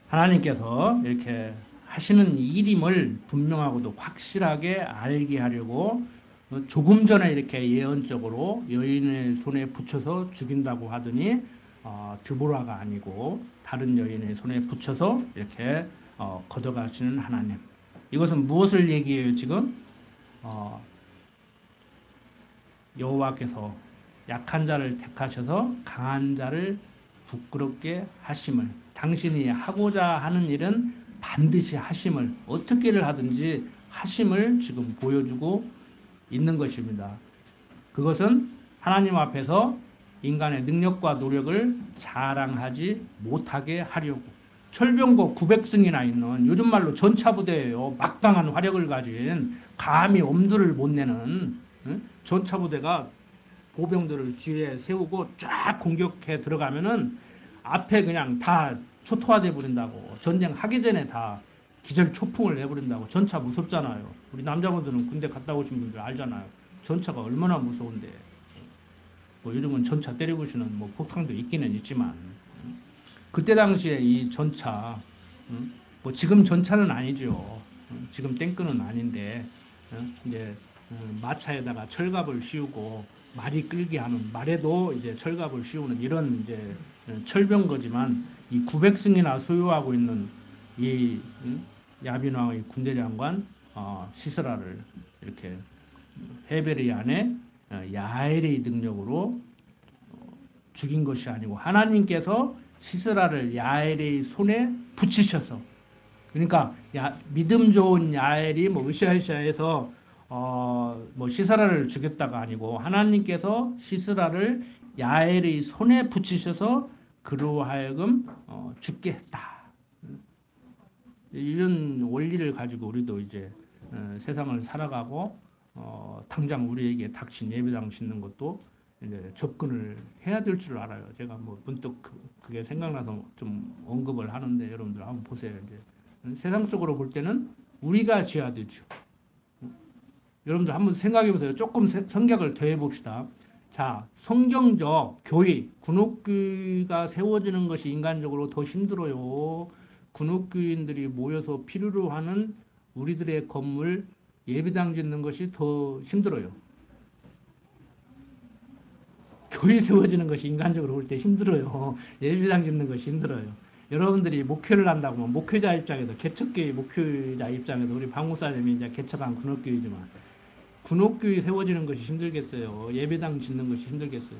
하나님께서 이렇게 하시는 일임을 분명하고도 확실하게 알게 하려고 조금 전에 이렇게 예언적으로 여인의 손에 붙여서 죽인다고 하더니 드보라가 아니고 다른 여인의 손에 붙여서 이렇게 걷어가시는 하나님. 이것은 무엇을 얘기해요 지금? 여호와께서 약한 자를 택하셔서 강한 자를 부끄럽게 하심을, 당신이 하고자 하는 일은 반드시 하심을, 어떻게를 하든지 하심을 지금 보여주고 있는 것입니다. 그것은 하나님 앞에서 인간의 능력과 노력을 자랑하지 못하게 하려고. 철병거 900승이나 있는 요즘 말로 전차부대예요. 막강한 화력을 가진 감히 엄두를 못 내는 전차부대가 보병들을 뒤에 세우고 쫙 공격해 들어가면은 앞에 그냥 다 초토화돼 버린다고. 전쟁 하기 전에 다 기절 초풍을 내버린다고. 전차 무섭잖아요. 우리 남자분들은 군대 갔다 오신 분들 알잖아요. 전차가 얼마나 무서운데. 뭐 요즘은 전차 때려부시는 뭐 폭탄도 있기는 있지만 그때 당시에 이 전차, 뭐 지금 전차는 아니죠. 지금 탱크는 아닌데 이제 마차에다가 철갑을 씌우고 말이 끌게 하는, 말에도 이제 철갑을 씌우는 이런 이제 철병거지만 이 900승이나 소유하고 있는 이 야빈왕의 군대 장관 시스라를 이렇게 헤베리 안에 야엘의 능력으로 죽인 것이 아니고 하나님께서 시스라를 야엘의 손에 붙이셔서, 그러니까 믿음 좋은 야엘이 뭐 으쌰으쌰해서 뭐 시스라를 죽였다가 아니고 하나님께서 시스라를 야엘의 손에 붙이셔서 그로 하여금 죽게 했다. 이런 원리를 가지고 우리도 이제 세상을 살아가고 당장 우리에게 닥친 예배당 짓는 것도 이제 접근을 해야 될 줄 알아요. 제가 뭐 문득 그게 생각나서 좀 언급을 하는데 여러분들 한번 보세요. 이제 세상적으로 볼 때는 우리가 지어야 되죠. 여러분들 한번 생각해 보세요. 조금 생각을 더 해봅시다. 자, 성경적 교회, 군옥교회가 세워지는 것이 인간적으로 더 힘들어요. 군옥교인들이 모여서 필요로 하는 우리들의 건물, 예배당 짓는 것이 더 힘들어요. 교회 세워지는 것이 인간적으로 볼 때 힘들어요. 예배당 짓는 것이 힘들어요. 여러분들이 목회를 한다고 하면 목회자 입장에도, 개척교회 목회자 입장에도 우리 박목사님이 이제 개척한 군옥교회지만 군옥교회 세워지는 것이 힘들겠어요? 예배당 짓는 것이 힘들겠어요?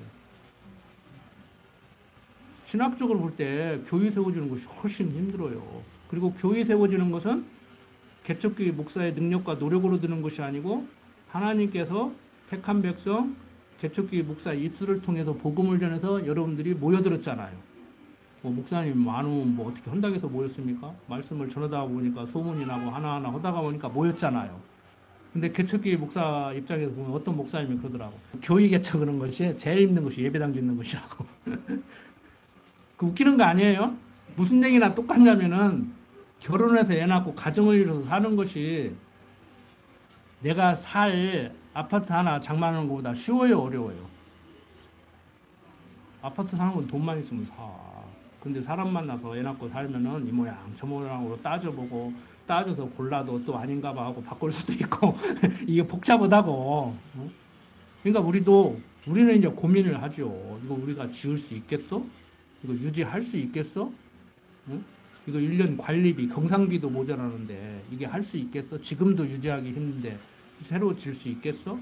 신학적으로 볼 때 교회 세워지는 것이 훨씬 힘들어요. 그리고 교회 세워지는 것은 개척교회 목사의 능력과 노력으로 드는 것이 아니고 하나님께서 택한 백성, 개척교회 목사 입술을 통해서 복음을 전해서 여러분들이 모여들었잖아요. 뭐 목사님 많으면 뭐 어떻게 한다고 해서 모였습니까? 말씀을 전하다 보니까 소문이 나고 하나하나 하다가 보니까 모였잖아요. 근데 개척교회 목사 입장에서 보면 어떤 목사님이 그러더라고. 교회 개척하는 것이 제일 힘든 것이 예배당 짓는 것이라고. 그 웃기는 거 아니에요? 무슨 얘기나 똑같냐면은 결혼해서 애 낳고 가정을 이뤄서 사는 것이 내가 살 아파트 하나 장만하는 것보다 쉬워요, 어려워요? 아파트 사는 건 돈만 있으면 사. 근데 사람 만나서 애 낳고 살면은 이 모양 저 모양으로 따져보고 따져서 골라도 또 아닌가 봐 하고 바꿀 수도 있고 이게 복잡하다고. 그러니까 우리는 이제 고민을 하죠. 이거 우리가 지을 수 있겠어? 이거 유지할 수 있겠어? 이거 1년 관리비, 경상비도 모자라는데 이게 할 수 있겠어? 지금도 유지하기 힘든데 새로 질 수 있겠어?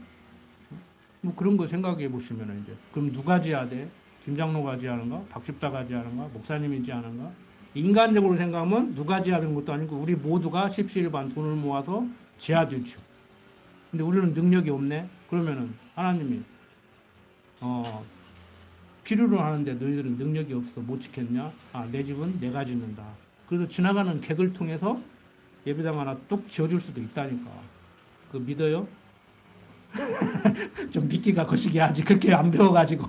뭐 그런 거 생각해 보시면 이제 그럼 누가 지어야 돼? 김장로가 지하는가? 박집사가 지하는가? 목사님이 지하는가? 인간적으로 생각하면 누가 지하는 것도 아니고 우리 모두가 십시일반 돈을 모아서 지어야 되죠. 근데 우리는 능력이 없네? 그러면은 하나님이 필요로 하는데 너희들은 능력이 없어 못 지켰냐? 아, 내 집은 내가 짓는다. 그래서 지나가는 객을 통해서 예배당 하나 뚝 지어줄 수도 있다니까. 그거 믿어요? 좀 믿기가 거시기 하지. 그렇게 안 배워가지고.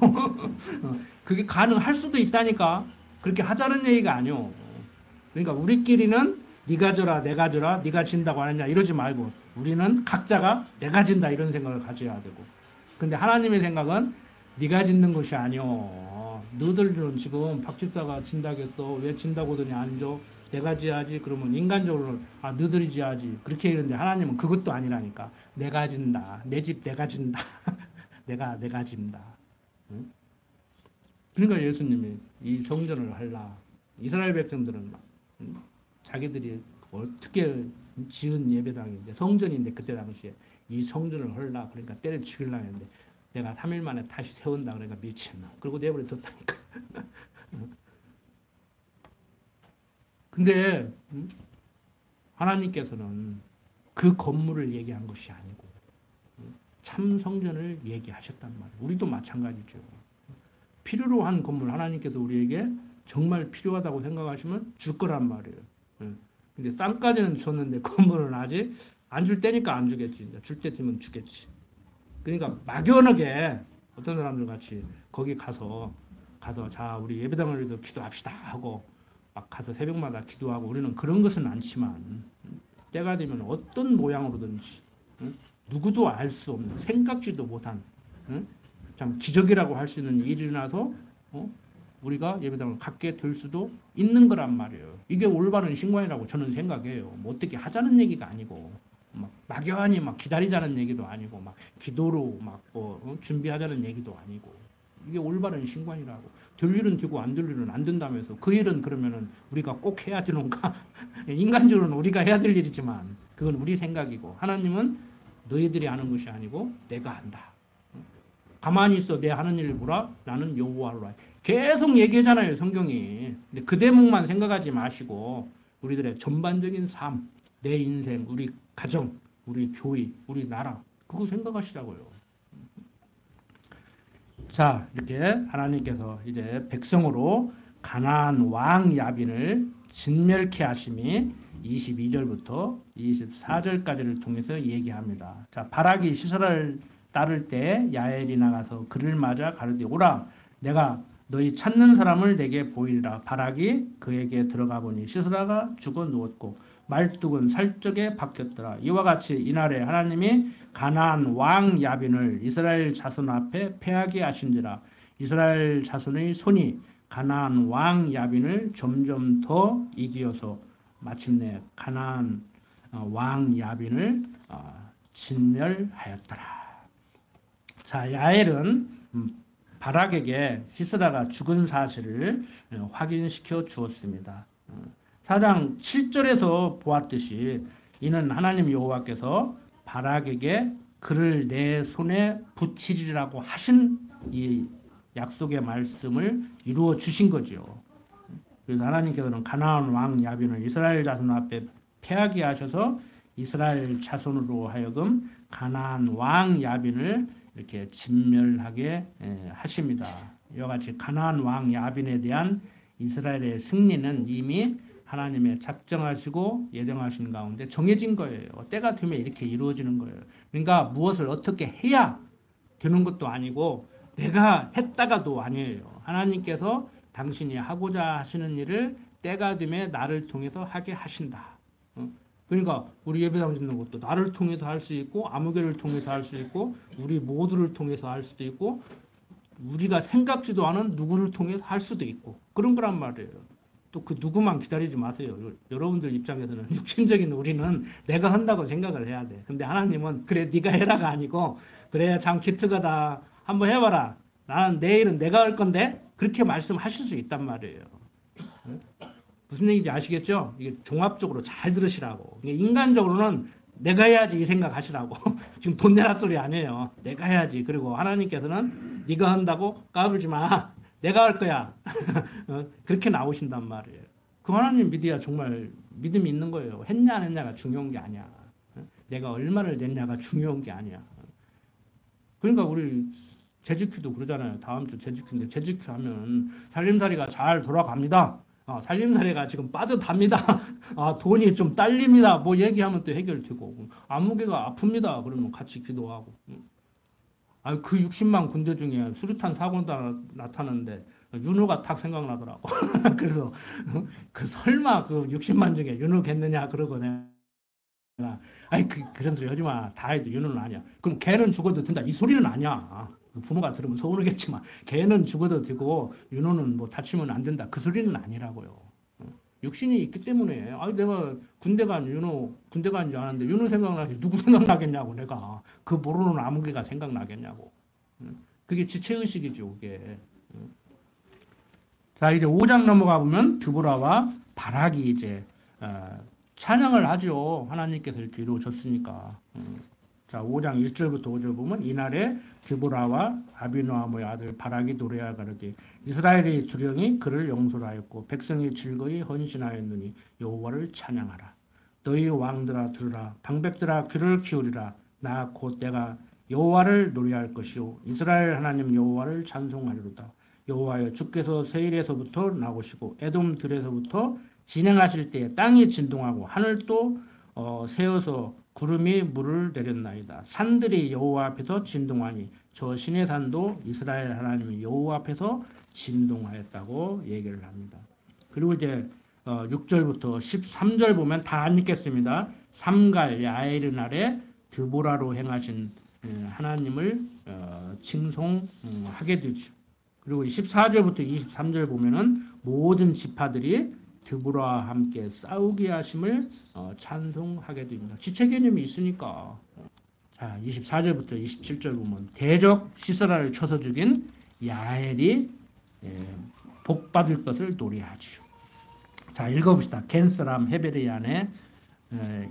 그게 가능할 수도 있다니까. 그렇게 하자는 얘기가 아니오. 그러니까 우리끼리는 네가 져라 내가 져라 네가 진다고 하느냐 이러지 말고 우리는 각자가 내가 진다 이런 생각을 가져야 되고. 근데 하나님의 생각은 네가 짓는 것이 아니오. 너희들은 지금 박집사가 진다겠어. 왜 진다고 하더니 안 줘? 내가 지어야지. 그러면 인간적으로는 아 너희들이 지어야지. 그렇게 이러는데 하나님은 그것도 아니라니까. 내가 진다. 내 집 내가 진다. 내가 진다. 응? 그러니까 예수님이 이 성전을 하려. 이스라엘 백성들은 자기들이 어떻게 지은 예배당인데 성전인데 그때 당시에 이 성전을 하려. 그러니까 때려 죽이려고 했는데 내가 3일 만에 다시 세운다. 그러니까 미친놈. 그리고 내버려 뒀다니까. 근데 하나님께서는 그 건물을 얘기한 것이 아니고 참 성전을 얘기하셨단 말이에요. 우리도 마찬가지죠. 필요로 한 건물 하나님께서 우리에게 정말 필요하다고 생각하시면 줄 거란 말이에요. 근데 쌍까지는 줬는데 건물은 아직 안 줄 때니까 안 주겠지. 줄 때 되면 주겠지. 그러니까 막연하게 어떤 사람들 같이 거기 가서 자 우리 예배당을 위해서 기도합시다 하고 막 가서 새벽마다 기도하고 우리는 그런 것은 않지만 때가 되면 어떤 모양으로든지 누구도 알 수 없는 생각지도 못한 참 기적이라고 할 수 있는 일이 일어나서 우리가 예배당을 갖게 될 수도 있는 거란 말이에요. 이게 올바른 신앙이라고 저는 생각해요. 뭐 어떻게 하자는 얘기가 아니고 막 막연히 막 기다리자는 얘기도 아니고 막 기도로 막 준비하자는 얘기도 아니고 이게 올바른 신앙이라고. 될 일은 되고 안 될 일은 안 된다면서 그 일은 그러면은 우리가 꼭 해야 되는가? 인간적으로는 우리가 해야 될 일이지만 그건 우리 생각이고 하나님은 너희들이 하는 것이 아니고 내가 한다. 가만히 있어 내 하는 일을 보라. 나는 여호와로라. 계속 얘기하잖아요, 성경이. 근데 그 대목만 생각하지 마시고 우리들의 전반적인 삶, 내 인생, 우리 가정, 우리 교회, 우리 나라 그거 생각하시라고요. 자, 이렇게 하나님께서 이제 백성으로 가나안 왕 야빈을 진멸케 하심이 22절부터 24절까지를 통해서 얘기합니다. 자, 바락이 시설을 따를 때 야엘이 나가서 그를 맞아 가르되 오라 내가 너희 찾는 사람을 내게 보이리라. 바락이 그에게 들어가 보니 시스라가 죽어 누웠고 말뚝은 살적에 박혔더라. 이와 같이 이날에 하나님이 가나안 왕 야빈을 이스라엘 자손 앞에 패하게 하신지라. 이스라엘 자손의 손이 가나안 왕 야빈을 점점 더 이기어서 마침내 가나안 왕 야빈을 진멸하였더라. 자, 야엘은 바락에게 시스라가 죽은 사실을 확인시켜 주었습니다. 4장 7절에서 보았듯이 이는 하나님 여호와께서 바락에게 그를 내 손에 붙이리라고 하신 이 약속의 말씀을 이루어 주신 거죠. 그래서 하나님께서는 가나안 왕 야빈을 이스라엘 자손 앞에 패하게 하셔서 이스라엘 자손으로 하여금 가나안 왕 야빈을 이렇게 진멸하게 하십니다. 이와 같이 가나안 왕 야빈에 대한 이스라엘의 승리는 이미 하나님의 작정하시고 예정하신 가운데 정해진 거예요. 때가 되면 이렇게 이루어지는 거예요. 그러니까 무엇을 어떻게 해야 되는 것도 아니고 내가 했다가도 아니에요. 하나님께서 당신이 하고자 하시는 일을 때가 되면 나를 통해서 하게 하신다. 그러니까 우리 예배당 짓는 것도 나를 통해서 할 수 있고 아무개를 통해서 할 수 있고 우리 모두를 통해서 할 수도 있고 우리가 생각지도 않은 누구를 통해서 할 수도 있고 그런 거란 말이에요. 또 그 누구만 기다리지 마세요. 여러분들 입장에서는 육신적인 우리는 내가 한다고 생각을 해야 돼. 근데 하나님은 그래 네가 해라가 아니고 그래 참 기특하다 한번 해봐라. 나는 내일은 내가 할 건데 그렇게 말씀하실 수 있단 말이에요. 무슨 얘기인지 아시겠죠? 이게 종합적으로 잘 들으시라고. 인간적으로는 내가 해야지 이 생각하시라고. 지금 돈 내라 소리 아니에요. 내가 해야지. 그리고 하나님께서는 네가 한다고 까불지 마. 내가 할 거야. 그렇게 나오신단 말이에요. 그 하나님 믿어야 정말 믿음이 있는 거예요. 했냐 안 했냐가 중요한 게 아니야. 내가 얼마를 냈냐가 중요한 게 아니야. 그러니까 우리 재직큐도 그러잖아요. 다음 주 재직큐인데 재직큐 하면 살림살이가 잘 돌아갑니다. 살림살이가 지금 빠듯합니다. 돈이 좀 딸립니다. 뭐 얘기하면 또 해결되고 안무개가 아픕니다. 그러면 같이 기도하고 그 60만 군대 중에 수류탄 사고가 나타났는데 윤호가 딱 생각나더라고. 그래서 그 설마 그 60만 중에 윤호겠느냐 그러고 내가 그런 소리 하지 마. 다 해도 윤호는 아니야. 그럼 걔는 죽어도 된다. 이 소리는 아니야. 부모가 들으면 서운하겠지만 걔는 죽어도 되고 윤호는 뭐 다치면 안 된다. 그 소리는 아니라고요. 육신이 있기 때문에 내가 군대 간 윤호 군대 간 줄 아는데 윤호 생각나지 누구 생각나겠냐고 내가 그 모르는 아무개가 생각나겠냐고. 그게 지체의식이죠. 그게. 자 이제 5장 넘어가 보면 드보라와 바락이 이제 찬양을 하죠. 하나님께서 이렇게 이루어졌으니까. 자 5장 1절부터 5절 보면 이날에 드보라와 아비노아모의 아들 바락이 노래하 가르되 이스라엘의 두령이 그를 용서하였고 백성이 즐거이 헌신하였느니 여호와를 찬양하라. 너희 왕들아 들으라. 방백들아 귀를 기울이라. 나 곧 내가 여호와를 노래할 것이요 이스라엘 하나님 여호와를 찬송하리로다. 여호와여 주께서 세일에서부터 나오시고 에돔 들에서부터 진행하실 때에 땅이 진동하고 하늘도 새어서 구름이 물을 내렸나이다. 산들이 여호와 앞에서 진동하니 저 신의 산도 이스라엘 하나님 여호와 앞에서 진동하였다고 얘기를 합니다. 그리고 이제 6절부터 13절 보면 다 안 읽겠습니다. 삼갈 야엘의 날에 드보라로 행하신 하나님을 칭송하게 되죠. 그리고 14절부터 23절 보면은 모든 지파들이 드보라와 함께 싸우게 하심을 찬송하게 됩니다. 지체 개념이 있으니까. 자, 24절부터 27절 보면 대적 시스라를 쳐서 죽인 야엘이 복 받을 것을 노래하죠. 자, 읽어봅시다. 겐스람 헤베르 안에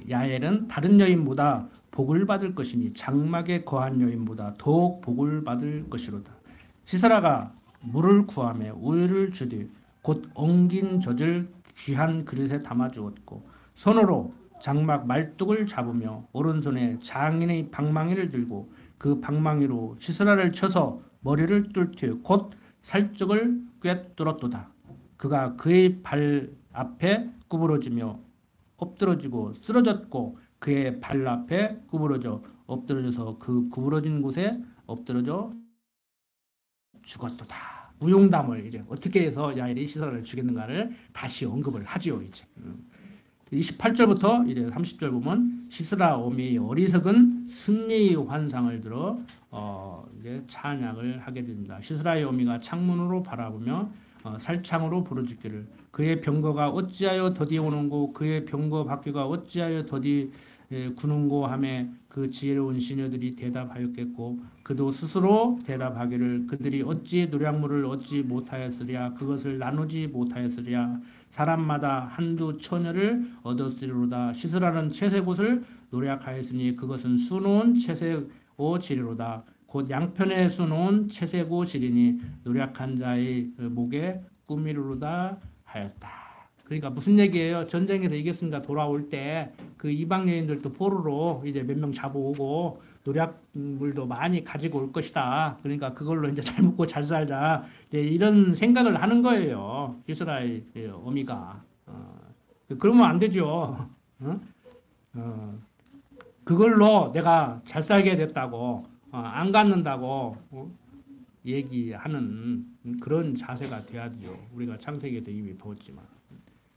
야엘은 다른 여인보다 복을 받을 것이니 장막에 거한 여인보다 더욱 복을 받을 것이로다. 시스라가 물을 구하며 우유를 주되 곧 엉긴 젖을 귀한 그릇에 담아 주었고 손으로 장막 말뚝을 잡으며 오른손에 장인의 방망이를 들고 그 방망이로 시스라를 쳐서 머리를 뚫되 곧 살적을 꿰뚫었도다. 그가 그의 발 앞에 구부러지며 엎드러지고 쓰러졌고 그의 발 앞에 구부러져 엎드러져서 그 구부러진 곳에 엎드러져 죽었도다. 무용담을 이제 어떻게 해서 야일이 시스라를 죽였는가를 다시 언급을 하지요. 이제 28절부터 이제 30절 보면 시스라 어미의 어리석은 승리의 환상을 들어 이제 찬양을 하게 됩니다. 시스라의 어미가 창문으로 바라보며 살창으로 부르짖기를 그의 병거가 어찌하여 더디 오는고 그의 병거 바퀴가 어찌하여 더디 구는고 하매 그 지혜로운 시녀들이 대답하였겠고 그도 스스로 대답하기를 그들이 어찌 노략물을 얻지 못하였으랴 그것을 나누지 못하였으랴 사람마다 한두 처녀를 얻었으리로다 시스라는 채색옷을 노략하였으니 그것은 수놓은 채색옷 지리로다 곧 양편에 수놓은 채색옷 지리니 노략한 자의 목에 꾸미르로다 하였다. 그러니까 무슨 얘기예요? 전쟁에서 이겼으니까 돌아올 때 그 이방 여인들도 포로로 이제 몇 명 잡아오고 노략물도 많이 가지고 올 것이다. 그러니까 그걸로 이제 잘 먹고 잘 살자. 이제 이런 생각을 하는 거예요. 이스라엘 어미가. 그러면 안 되죠. 그걸로 내가 잘 살게 됐다고 안 갖는다고 얘기하는 그런 자세가 돼야 되죠. 우리가 창세기에도 이미 배웠지만.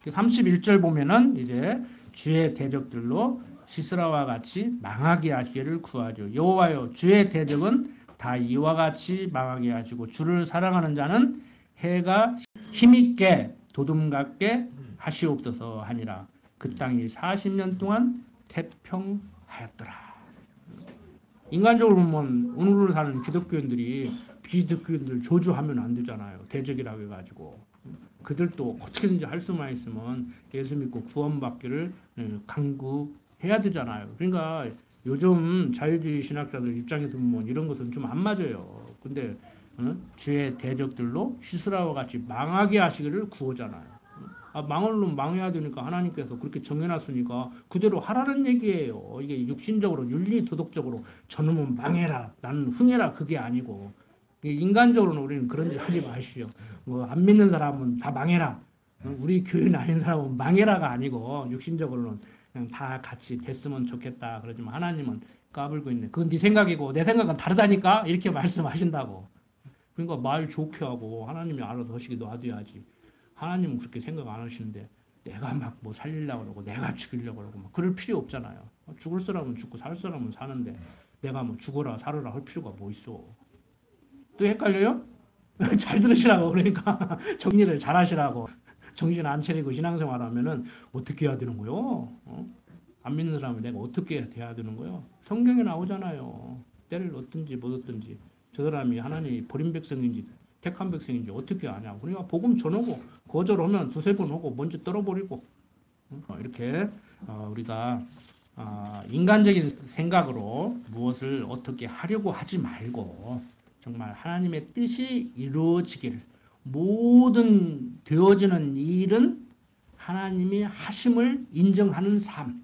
31절 보면은 이제 주의 대적들로 시스라와 같이 망하게 하시기를 구하죠. 여호와여 주의 대적은 다 이와 같이 망하게 하시고 주를 사랑하는 자는 해가 힘있게 도둠같게 하시옵소서 하니라. 그 땅이 40년 동안 태평하였더라. 인간적으로 보면 오늘을 사는 기독교인들이 비기독교인들 조주하면 안 되잖아요. 대적이라고 해가지고. 그들도 어떻게든지 할 수만 있으면 예수 믿고 구원받기를 강구해야 되잖아요. 그러니까 요즘 자유주의 신학자들 입장에서 보면 이런 것은 좀 안 맞아요. 근데 주의 대적들로 시스라와 같이 망하게 하시기를 구하잖아요. 망을로 망해야 되니까 하나님께서 그렇게 정해놨으니까 그대로 하라는 얘기예요. 이게 육신적으로 윤리 도덕적으로 저놈은 망해라 나는 흥해라 그게 아니고 인간적으로는 우리는 그런 짓 하지 마시오. 뭐 안 믿는 사람은 다 망해라. 우리 교인 아닌 사람은 망해라가 아니고 육신적으로는 그냥 다 같이 됐으면 좋겠다. 그러지만 하나님은 까불고 있네. 그건 네 생각이고 내 생각은 다르다니까 이렇게 말씀하신다고. 그러니까 말 좋게 하고 하나님이 알아서 하시기 놔둬야지. 하나님은 그렇게 생각 안 하시는데 내가 막 뭐 살리려고 그러고 내가 죽이려고 그러고 막 그럴 필요 없잖아요. 죽을 사람은 죽고 살 사람은 사는데 내가 뭐 죽어라 살아라 할 필요가 뭐 있어. 또 헷갈려요? 잘 들으시라고 그러니까 정리를 잘 하시라고 정신 안 차리고 신앙생활 하면은 어떻게 해야 되는 거요? 안 믿는 사람은 내가 어떻게 돼야 되는 거요? 성경에 나오잖아요. 때를 얻든지 못 얻든지 저 사람이 하나님이 버린 백성인지 택한 백성인지 어떻게 아냐고. 그러니까 복음 전하고 거절하면 두세 번 하고 먼저 떨어버리고 이렇게 우리가 인간적인 생각으로 무엇을 어떻게 하려고 하지 말고 정말 하나님의 뜻이 이루어지기를 모든 되어지는 일은 하나님이 하심을 인정하는 삶.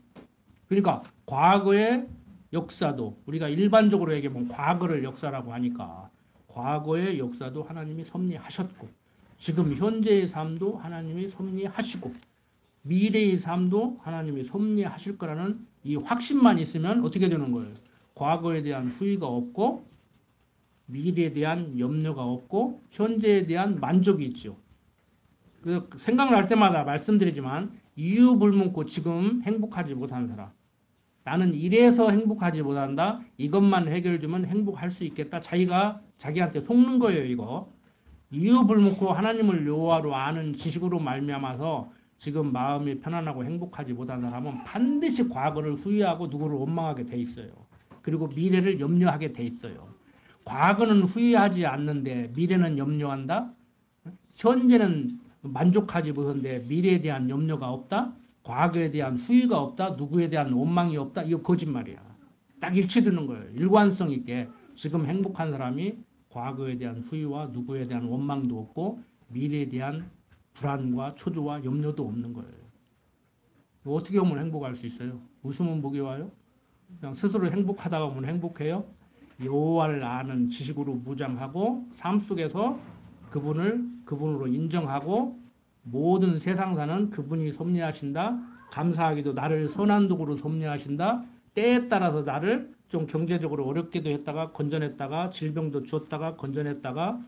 그러니까 과거의 역사도 우리가 일반적으로 얘기하면 과거를 역사라고 하니까 과거의 역사도 하나님이 섭리하셨고 지금 현재의 삶도 하나님이 섭리하시고 미래의 삶도 하나님이 섭리하실 거라는 이 확신만 있으면 어떻게 되는 거예요? 과거에 대한 후회가 없고 미래에 대한 염려가 없고 현재에 대한 만족이 있죠. 그래서 생각날 때마다 말씀드리지만 이유 불문고 지금 행복하지 못하는 사람 나는 이래서 행복하지 못한다. 이것만 해결되면 행복할 수 있겠다. 자기가 자기한테 속는 거예요. 이거 이유 불문고 하나님을 여호와로 아는 지식으로 말미암아서 지금 마음이 편안하고 행복하지 못한 사람은 반드시 과거를 후회하고 누구를 원망하게 돼 있어요. 그리고 미래를 염려하게 돼 있어요. 과거는 후회하지 않는데 미래는 염려한다. 현재는 만족하지 못한데 미래에 대한 염려가 없다. 과거에 대한 후회가 없다. 누구에 대한 원망이 없다. 이거 거짓말이야. 딱 일치되는 거예요. 일관성 있게 지금 행복한 사람이 과거에 대한 후회와 누구에 대한 원망도 없고 미래에 대한 불안과 초조와 염려도 없는 거예요. 어떻게 하면 행복할 수 있어요? 웃으면 복이 와요? 그냥 스스로 행복하다가 보면 행복해요? 여호와를 아는 지식으로 무장하고 삶 속에서 그분으로 인정하고 모든 세상사는 그분이 섭리하신다. 감사하기도 나를 선한 도구로 섭리하신다. 때에 따라서 나를 좀 경제적으로 어렵게도 했다가 건져냈다가 질병도 주었다가 건져냈다가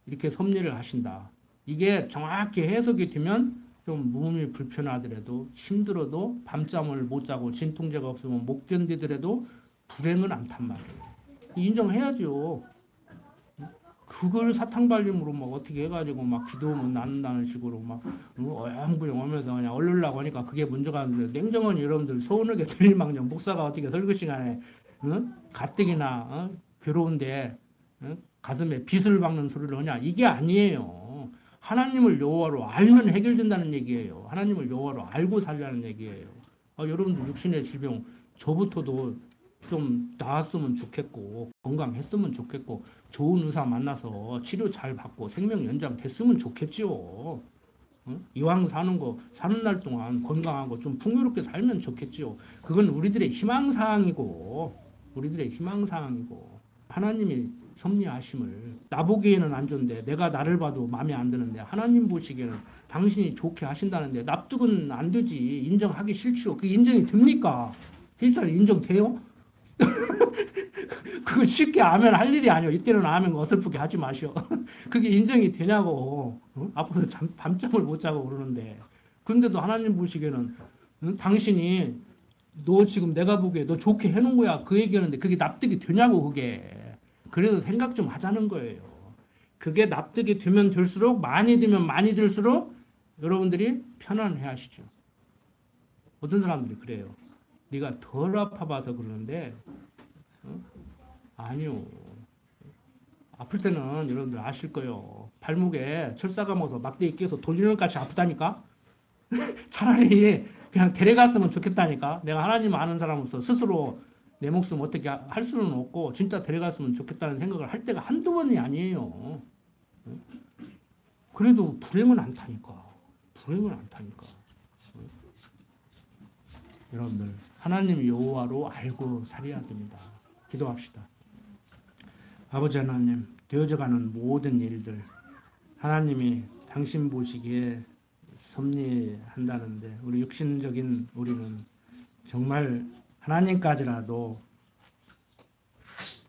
이렇게 섭리를 하신다. 이게 정확히 해석이 되면 좀 몸이 불편하더라도 힘들어도 밤잠을 못 자고 진통제가 없으면 못 견디더라도 불행은 않단 말이에요. 인정해야죠. 그걸 사탕발림으로 막 어떻게 해가지고 막 기도하면 낫는다는 식으로 막 어영부영 하면서 그냥 얼르려고 하니까 그게 문제가 아닌데 냉정한 여러분들 서운하게 들릴망정 목사가 어떻게 설교 시간에 가뜩이나 괴로운데 가슴에 빗을 박는 소리를 하냐 이게 아니에요. 하나님을 여호와로 알면 해결된다는 얘기예요. 하나님을 여호와로 알고 살라는 얘기예요. 여러분들 육신의 질병 저부터도 좀 나았으면 좋겠고 건강했으면 좋겠고 좋은 의사 만나서 치료 잘 받고 생명 연장 됐으면 좋겠지요. 이왕 사는 날 동안 건강하고 좀 풍요롭게 살면 좋겠지요. 그건 우리들의 희망사항이고 하나님이 섭리하심을 나보기에는 안 좋은데 내가 나를 봐도 마음에 안 드는데 하나님 보시기에는 당신이 좋게 하신다는데 납득은 안 되지. 인정하기 싫지요. 그게 인정이 됩니까? 실제로 인정돼요? 그거 쉽게 아멘 할 일이 아니요. 이때는 아멘 어설프게 하지 마시오. 그게 인정이 되냐고. 앞으로 밤잠을 못 자고 그러는데. 그런데도 하나님 보시기에는 당신이 너 지금 내가 보기에 너 좋게 해놓은 거야. 그 얘기하는데 그게 납득이 되냐고 그게. 그래서 생각 좀 하자는 거예요. 그게 납득이 되면 될수록 많이 되면 많이 들수록 여러분들이 편안해 하시죠. 어떤 사람들이 그래요. 네가 덜 아파봐서 그러는데 아니요. 아플 때는 여러분들 아실 거예요. 발목에 철사가 먹어서 막대기 끼워서 돌리는 것까지 아프다니까. 차라리 그냥 데려갔으면 좋겠다니까. 내가 하나님 아는 사람으로서 스스로 내 목숨 어떻게 할 수는 없고 진짜 데려갔으면 좋겠다는 생각을 할 때가 한두 번이 아니에요. 그래도 불행은 않다니까. 여러분들 하나님 여호와로 알고 살아야 됩니다. 기도합시다. 아버지 하나님, 되어져가는 모든 일들 하나님이 당신 보시기에 섭리한다는데 우리 육신적인 우리는 정말 하나님까지라도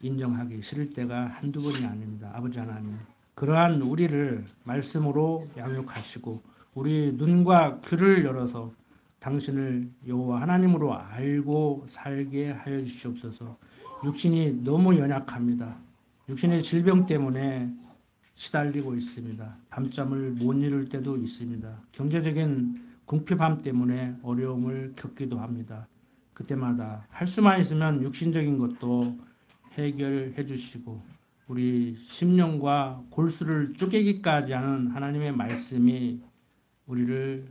인정하기 싫을 때가 한두 번이 아닙니다. 아버지 하나님, 그러한 우리를 말씀으로 양육하시고 우리 눈과 귀를 열어서 당신을 여호와 하나님으로 알고 살게 하여 주시옵소서. 육신이 너무 연약합니다. 육신의 질병 때문에 시달리고 있습니다. 밤잠을 못 이룰 때도 있습니다. 경제적인 궁핍함 때문에 어려움을 겪기도 합니다. 그때마다 할 수만 있으면 육신적인 것도 해결해 주시고 우리 심령과 골수를 쪼개기까지 하는 하나님의 말씀이 우리를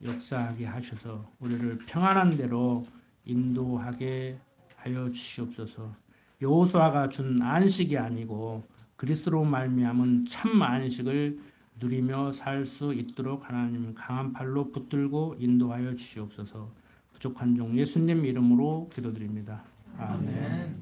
역사하게 하셔서 우리를 평안한 대로 인도하게 하여 주시옵소서. 여호수아가 준 안식이 아니고 그리스도로 말미암은 참 안식을 누리며 살 수 있도록 하나님 강한 팔로 붙들고 인도하여 주시옵소서. 부족한 종 예수님 이름으로 기도드립니다. 아멘.